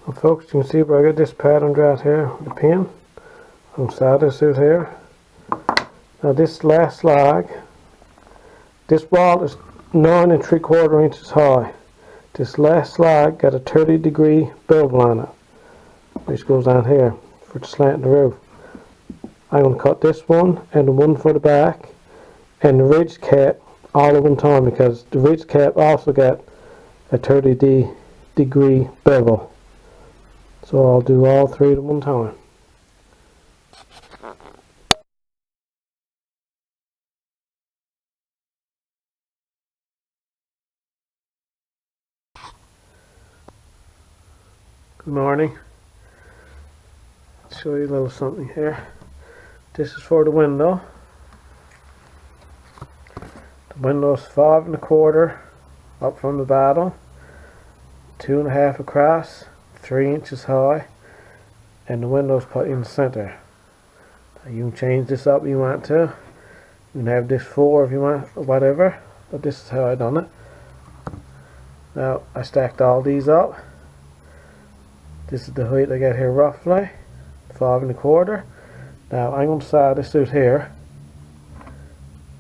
Well, folks, you can see where I got this pattern right here with the pin on the side of this suit here. Now this last lag, this wall is 9 3/4 inches high. This last slag got a 30-degree bevel on it, which goes on here for the slant in the roof. I'm going to cut this one and the one for the back and the ridge cap all at one time, because the ridge cap also got a 30-degree bevel. So I'll do all three at one time. Good morning. I'll show you a little something here. This is for the window. The window is 5 1/4 up from the bottom, 2 1/2 across, 3 inches high, and the window is put in the center. Now you can change this up if you want to. You can have this 4 if you want, or whatever, but this is how I done it. Now I stacked all these up. This is the height I got here roughly, 5 1/4. Now I'm going to size this out here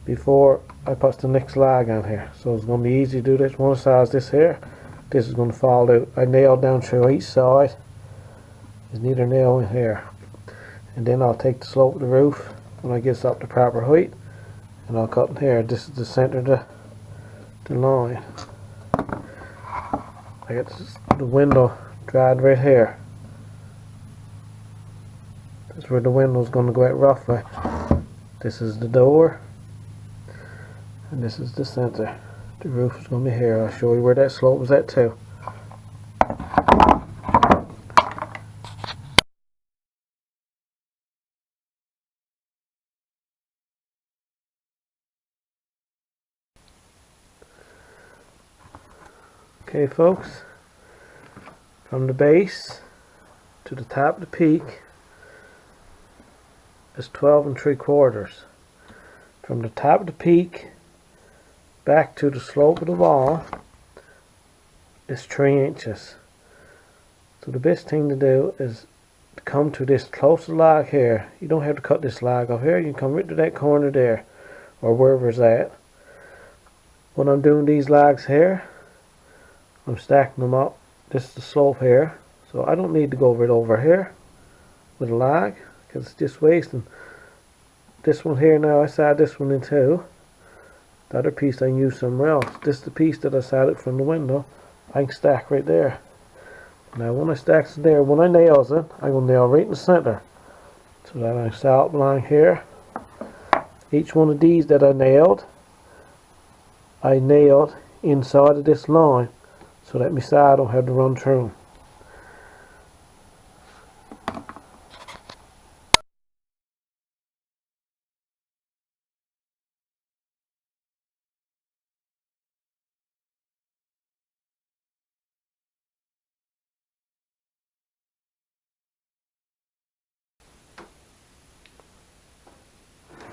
before I put the next lag on here. So it's going to be easy to do this. Once I size this here, this is going to fall out. I nailed down through each side. There's neither nail in here. And then I'll take the slope of the roof when I get this up to proper height, and I'll cut in here. This is the center of the line. I got the window dried right here. That's where the window is going to go out roughly. This is the door, and this is the center. The roof is going to be here. I'll show you where that slope is at too. Okay folks, from the base to the top of the peak is 12 3/4. From the top of the peak back to the slope of the wall is 3 inches. So the best thing to do is to come to this closest log here. You don't have to cut this log off here. You can come right to that corner there, or wherever it's at. When I'm doing these logs here, I'm stacking them up. This is the slope here, so I don't need to go right over here with a log, because it's just wasting. This one here, now I side this one in two. The other piece I can use somewhere else. This is the piece that I sided from the window. I can stack right there. Now when I stack it there, when I nails it, I'm going to nail right in the center, so that I solid line here. Each one of these that I nailed inside of this line, so that my side don't have to run through.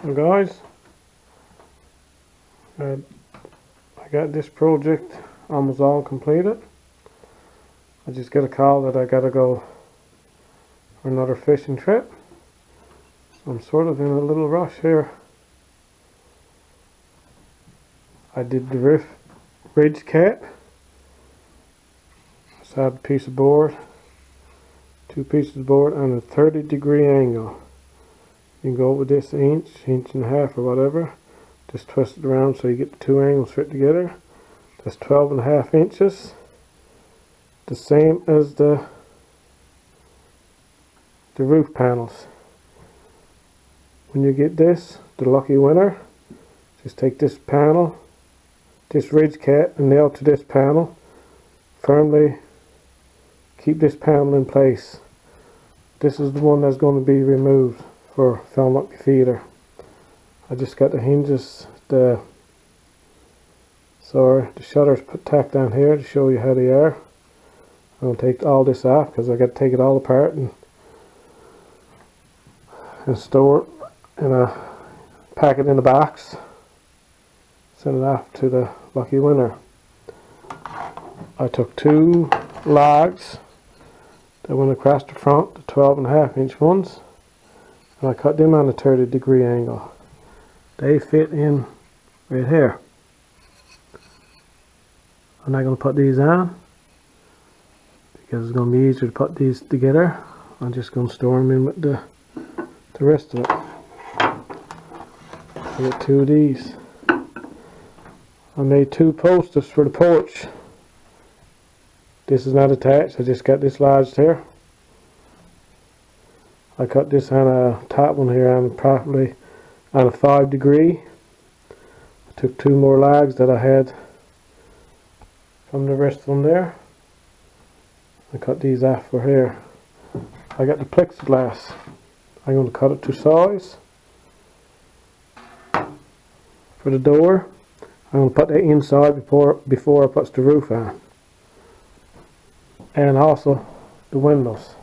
Well guys, I got this project almost all completed. I just got a call that I gotta go for another fishing trip. So I'm sort of in a little rush here. I did the roof ridge cap. I had a piece of board, 2 pieces of board on a 30-degree angle. You can go with this inch and a half or whatever. Just twist it around so you get the 2 angles fit together. That's 12 1/2 inches. The same as the roof panels. When you get this, the lucky winner, just take this panel, this ridge cap, and nail to this panel. Firmly keep this panel in place. This is the one that's going to be removed for filling up your feeder. I just got the hinges, the shutters tacked down here to show you how they are. I'm going to take all this off because I got to take it all apart and store it in a pack it in a box, send it off to the lucky winner. I took 2 logs that went across the front, the 12.5-inch ones, and I cut them on a 30-degree angle. They fit in right here. I'm not going to put these on because it's going to be easier to put these together. I'm just going to store them in with the rest of it. I got 2 of these. I made 2 posters for the porch. This is not attached, I just got this lodged here. I cut this on a top one here on probably on a 5-degree. I took 2 more logs that I had from the rest of them there. I cut these off for here. I got the plexiglass. I'm going to cut it to size. For the door, I'm going to put that inside before I put the roof on. And also the windows.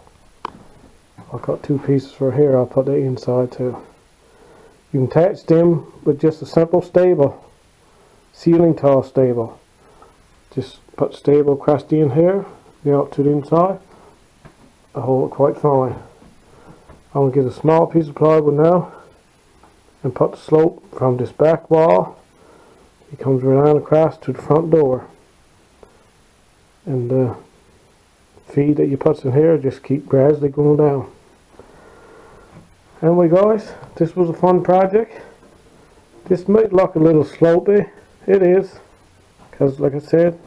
I'll cut 2 pieces for here. I'll put that inside too. You can attach them with just a simple stable, ceiling tile stable. Just put stable across the end here, out to the inside. I hold it quite fine. I'm going to get a small piece of plywood now and put the slope from this back wall. It comes right on across to the front door. And the feed that you put in here just keep gradually going down. Anyway guys, this was a fun project. This might look a little slopey. It is. Because like I said,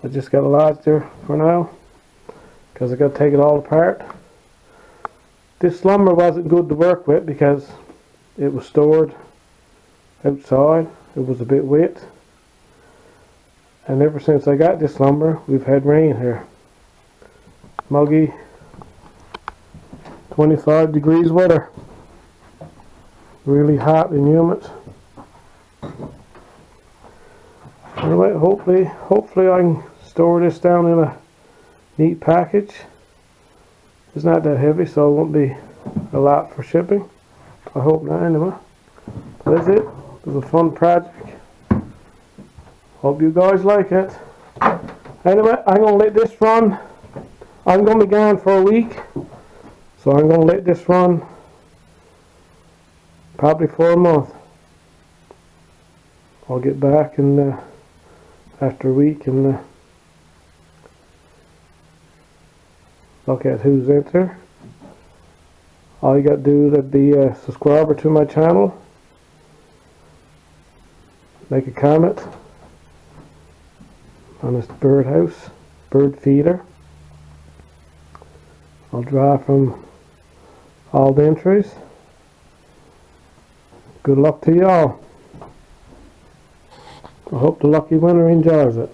I just got a lodge there for now. Because I got to take it all apart. This lumber wasn't good to work with because it was stored outside. It was a bit wet. And ever since I got this lumber, we've had rain here. Muggy, 25 degrees weather. Really hot and humid. Anyway, hopefully I can store this down in a neat package. It's not that heavy, so it won't be a lot for shipping. I hope not anyway. That's it. It was a fun project. Hope you guys like it. Anyway, I'm going to let this run. I'm going to be gone for a week. So I'm going to let this run probably for a month. I'll get back and after a week and look at who's in there. All you got to do is be a subscriber to my channel. Make a comment on this birdhouse, bird feeder. I'll draw from all the entries. Good luck to y'all. I hope the lucky winner enjoys it.